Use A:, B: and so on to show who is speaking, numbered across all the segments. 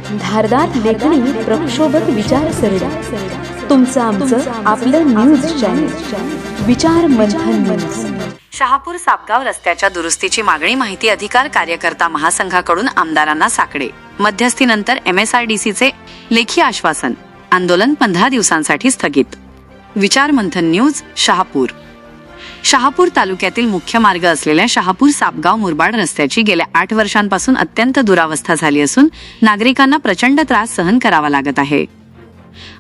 A: धारदार लेखणी, प्रक्षोभक विचारसरणी, तुमचं आमचं आपलं न्यूज चॅनल विचार मंथन न्यूज।
B: शहापूर सापगाव रस्त्याच्या दुरुस्तीची मागणी माहिती अधिकार कार्यकर्ता महासंघाकडून आमदारांना साकडे। मध्यस्थीनंतर MSRDCचे लेखी आश्वासन, आंदोलन 15 दिवसांसाठी स्थगित। विचार मंथन न्यूज। शहापूर तालुक्यातील मुख्य मार्ग असलेल्या शहापूर सापगाव मुरबाड रस्त्याची गेल्या 8 वर्षांपासून अत्यंत दुरावस्था झाली असून नागरिकांना प्रचंड त्रास सहन करावा लागत आहे।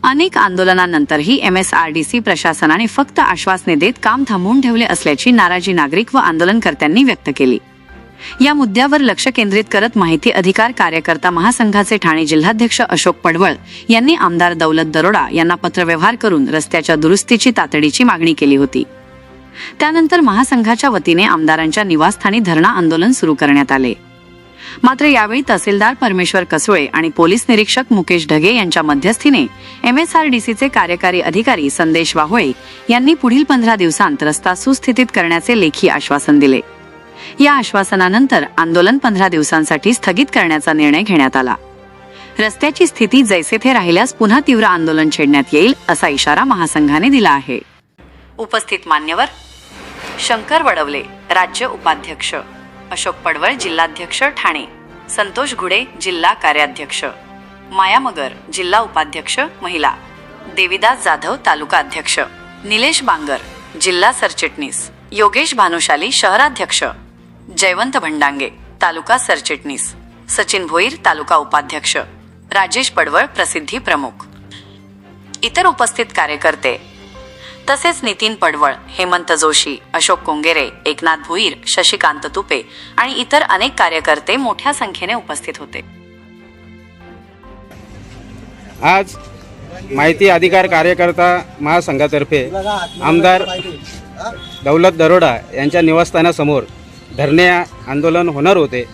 B: अनेक आंदोलनांनंतरही MSRDC प्रशासनाने फक्त आश्वासने देत काम थांबवून ठेवले असल्याची नाराजी नागरिक व आंदोलनकर्त्यांनी व्यक्त केली। या मुद्द्यावर लक्ष केंद्रित करत माहिती अधिकार कार्यकर्ता महासंघाचे ठाणे जिल्हाध्यक्ष अशोक पडवळ यांनी आमदार दौलत दरोडा यांना पत्रव्यवहार करून रस्त्याच्या दुरुस्तीची तातडीची मागणी केली होती। त्यानंतर महासंघाच्या वतीने आमदारांच्या निवासस्थानी धरणा आंदोलन सुरू करण्यात आले। मात्र यावेळी तहसीलदार परमेश्वर कसोळे आणि पोलीस निरीक्षक मुकेश ढगे यांच्या मध्यस्थीने MSRDCचे कार्यकारी अधिकारी संदेश वाहोळे यांनी पुढील 15 दिवसांत रस्ता सुस्थितीत करण्याचे लेखी आश्वासन दिले। या आश्वासनानंतर आंदोलन 15 दिवसांसाठी स्थगित करण्याचा निर्णय घेण्यात आला। रस्त्याची स्थिती जैसे थे राहिल्यास पुन्हा तीव्र आंदोलन छेडण्यात येईल असा इशारा महासंघाने दिला आहे। उपस्थित मान्यवर शंकर वडवले राज्य उपाध्यक्ष, अशोक पडवळ जिल्हाध्यक्ष ठाणे, संतोष घुडे जिल्हा कार्याध्यक्ष, माया मगर जिल्हा उपाध्यक्ष महिला, देविदास जाधव तालुका अध्यक्ष, निलेश बांगर जिल्हा सरचिटणीस, योगेश भानुशाली शहराध्यक्ष, जयवंत भंडांगे तालुका सरचिटणीस, सचिन भोईर तालुका उपाध्यक्ष, राजेश पडवळ प्रसिद्धी प्रमुख। इतर उपस्थित कार्यकर्ते तसेच नितीन पडवळ, हेमंत जोशी, अशोक कोंगेरे, एकनाथ भोईर, शशिकांत तुपे आणि इतर अनेक कार्यकर्ते मोठ्या संख्येने उपस्थित होते।
C: आज माहिती अधिकार कार्यकर्ता महासंघातर्फे आमदार दौलत दरोडा यांच्या निवासस्थानासमोर धरणे आंदोलन होणार होते,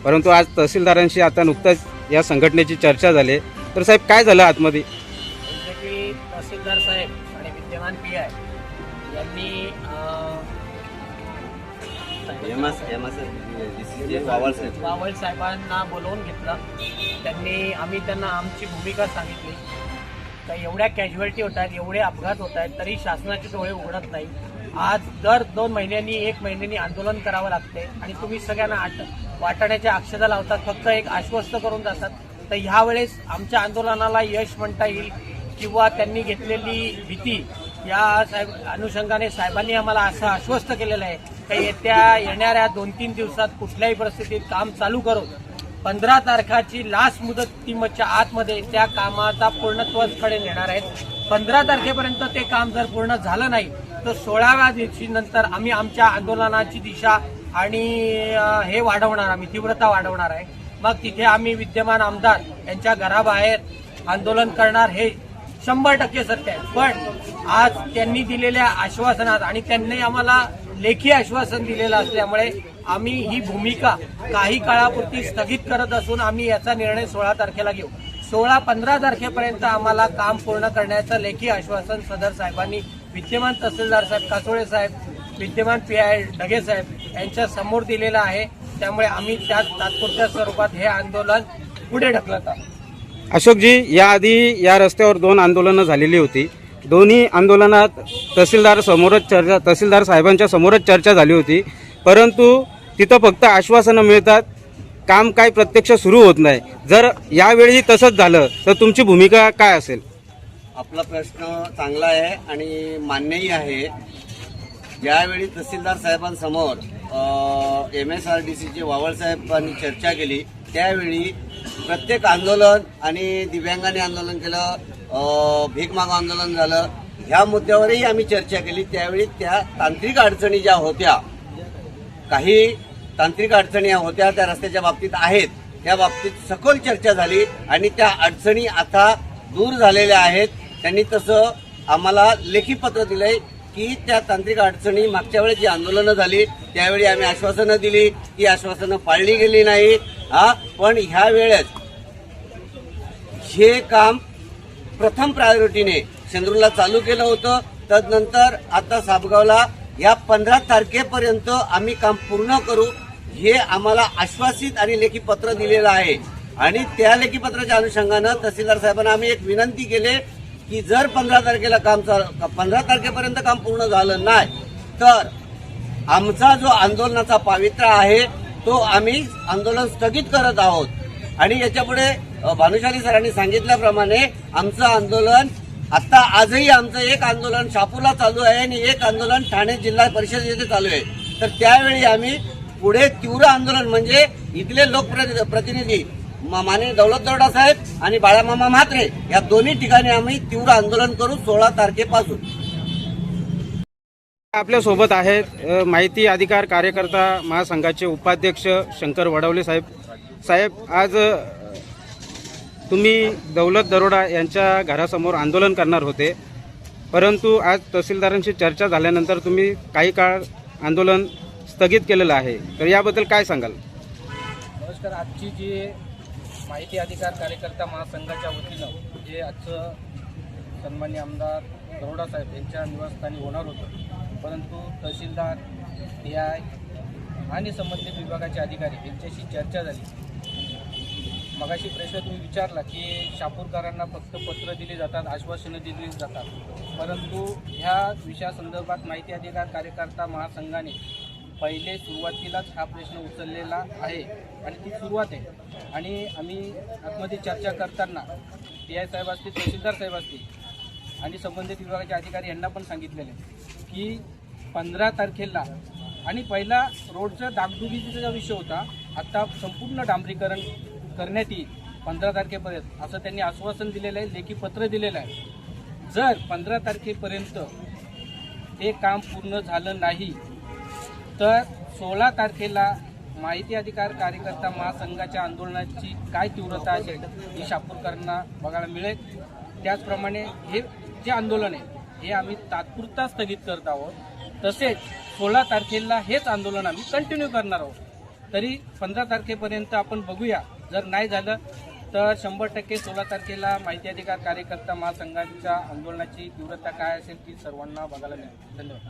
C: परंतु आज तहसीलदारांशी आता नुकताच या संघटनेची चर्चा झाली। तर साहेब काय झालं आतमध्ये?
D: तहसीलदार साहेब आणि विद्यमान PI यांनी वावळ साहेबांना बोलवून घेतलं। आम्ही त्यांना आमची भूमिका सांगितली का एवढ्या कॅज्युअलिटी होत आहेत, एवढे अपघात होत आहेत, तरी शासनाचे डोळे उघडत नाही। आज दर 2 महिन्यांनी 1 महिन्यांनी आंदोलन करावं लागते आणि तुम्ही सगळ्यांना वाटण्याच्या अक्षता लावतात, फक्त एक आश्वस्त करून जातात। तर ह्या वेळेस आमच्या आंदोलनाला यश म्हणता येईल किंवा त्यांनी घेतलेली भीती या अनुषंगाने साहेबांनी आम्हाला असं आश्वस्त केलेलं आहे की येणाऱ्या 2-3 दिवसात कुठल्याही परिस्थितीत काम चालू करून 15 तारखाची लास्ट मुदतीच्या आतमध्ये त्या कामाचा पूर्णत्वाकडे नेणार आहेत। 15 तारखेपर्यंत ते काम जर पूर्ण झालं नाही तर 16व्या दिवशी नंतर आम्ही आमच्या आंदोलनाची दिशा आणि हे वाढवणार, आम्ही तीव्रता वाढवणार आहे। मग तिथे आम्ही विद्यमान आमदार यांच्या घराबाहेर आंदोलन करणार हे 100% सत्य आहे। पण आज त्यांनी दिलेल्या आश्वासनात आणि त्यांनी आम्हाला लेखी आश्वासन दिलेलं असल्यामुळे आम्ही ही भूमिका काही काळापुरती स्थगित करत असून आम्ही याचा निर्णय 16 तारखेला घेऊ। 16-15 तारखेपर्यंत आम्हाला काम पूर्ण करण्याचं लेखी आश्वासन सदर साहेबांनी विद्यमान तहसीलदार साहेब कासोळे साहेब, विद्यमान PI ढगे साहेब यांच्या समोर दिलेलं आहे। त्यामुळे आम्ही त्या तात्पुरत्या स्वरूपात हे आंदोलन पुढे ढकलत आहोत।
C: अशोकजी, याआधी या रस्त्यावर 2 आंदोलनं झालेली होती। दोन्ही आंदोलनात तहसीलदार साहेबांच्या समोरच चर्चा झाली होती, परंतु तिथं फक्त आश्वासनं मिळतात, काम काय प्रत्यक्ष सुरू होत नाही। जर यावेळी तसंच झालं तर तुमची भूमिका काय असेल?
E: आपला प्रश्न चांगला आहे आणि मान्यही आहे। ज्यावेळी तहसीलदार साहेबांसमोर MSRDCचे वावळ साहेबांनी चर्चा केली त्यावेळी प्रत्येक आंदोलन आणि दिव्यांगाने आंदोलन केलं, भीक मागो आंदोलन झालं, ह्या मुद्द्यावरही आम्ही चर्चा केली। त्यावेळी त्या तांत्रिक अडचणी ज्या होत्या, काही तांत्रिक अडचणी होत्या त्या रस्त्याच्या बाबतीत आहेत, त्या बाबतीत सखोल चर्चा झाली आणि त्या अडचणी आता दूर झालेल्या आहेत। त्यांनी तसं आम्हाला लेखी पत्र दिलंय की त्या तांत्रिक अडचणी मागच्या वेळेस जी आंदोलनं झाली त्यावेळी आम्ही आश्वासनं दिली, ती आश्वासनं पाळली गेली नाही। पण ह्या वेळेस हे काम प्रथम प्रायोरिटीने चंद्रूला चालू केलं होतं, तदनंतर आता सापगावला या 15 तारखेपर्यंत आम्ही काम पूर्ण करू हे आम्हाला आश्वासित आणि लेखी पत्र दिलेलं आहे। आणि त्या लेखीपत्राच्या अनुषंगानं तहसीलदार साहेबांना आम्ही एक विनंती केली की जर 15 तारखेला 15 तारखेपर्यंत काम पूर्ण झालं नाही तर आमचा जो आंदोलनाचा पावित्र्य आहे तो आम्ही आंदोलन स्थगित करत आहोत. आणि याच्यापुढे भानुशाली सरांनी सांगितल्याप्रमाणे आमचं आंदोलन आता आजही आमचं एक आंदोलन शहापूरला चालू आहे आणि एक आंदोलन ठाणे जिल्हा परिषद येथे चालू आहे. तर त्यावेळी आम्ही पुढे तीव्र आंदोलन म्हणजे इथले लोकप्रतिनिधी माननीय दौलत दरोडा साहेब आणि बाळामामा म्हात्रे या दोन्ही ठिकाणी आम्ही तीव्र आंदोलन करू 16 तारखेपासून.
C: आपल्या सोबत आहेत माहिती अधिकार कार्यकर्ता महासंघाचे उपाध्यक्ष शंकर वडवले साहेब. आज तुम्ही दौलत दरोडा यांच्या घरासमोर आंदोलन करणार होते, परंतु आज तहसीलदारांशी चर्चा झाल्यानंतर तुम्ही काही काळ आंदोलन स्थगित केलेलं आहे, तर याबद्दल काय सांगाल?
F: नमस्कार. आजची जी माहिती अधिकार कार्यकर्ता महासंघाच्या वतीनं जे आजचं सन्माननीय आमदार दरोडा साहेब यांच्या निवासस्थानी होणार होतं, परंतु तहसीलदार DI आणि संबंधित विभागाचे अधिकारी यांच्याशी चर्चा झाली. मगाशी प्रश्न तुम्ही विचारला की शहापूरकरांना फक्त पत्र दिली जातात, आश्वासनं दिली जातात, परंतु ह्या विषयासंदर्भात माहिती अधिकार कार्यकर्ता महासंघाने पहिले सुरुवातीलाच हा प्रश्न उचललेला आहे आणि ती सुरुवात आहे. आणि आम्ही आतमध्ये चर्चा करताना DI साहेब असतील, तहसीलदार साहेब असतील आणि संबंधित विभागाचे अधिकारी यांना पण सांगितलेले की 15 तारखेला आणि पहिला रोडचा डागडुगीचा जो विषय होता आता संपूर्ण डांबरीकरण करण्यात येईल 15 तारखेपर्यंत असं त्यांनी आश्वासन दिलेलं आहे, लेखी पत्र दिलेलं आहे. जर 15 तारखेपर्यंत ते काम पूर्ण झालं नाही तर 16 तारखेला माहिती अधिकार कार्यकर्ता महासंघाच्या आंदोलनाची काय तीव्रता असेल ही शहापूरकरांना बघायला मिळेल. त्याचप्रमाणे हे जे आंदोलन आहे हे आम्ही तात्पुरता स्थगित करत आहोत. तसेच 16 तारखेला हेच आंदोलन आम्ही कंटिन्यू करणार आहोत. तरी 15 तारखेपर्यंत आपण बघूया, जर नाही झालं तर 100% 16 तारखेला माहिती अधिकार कार्यकर्ता महासंघाच्या आंदोलनाची तीव्रता काय असेल ती सर्वांना बघायला मिळेल. धन्यवाद.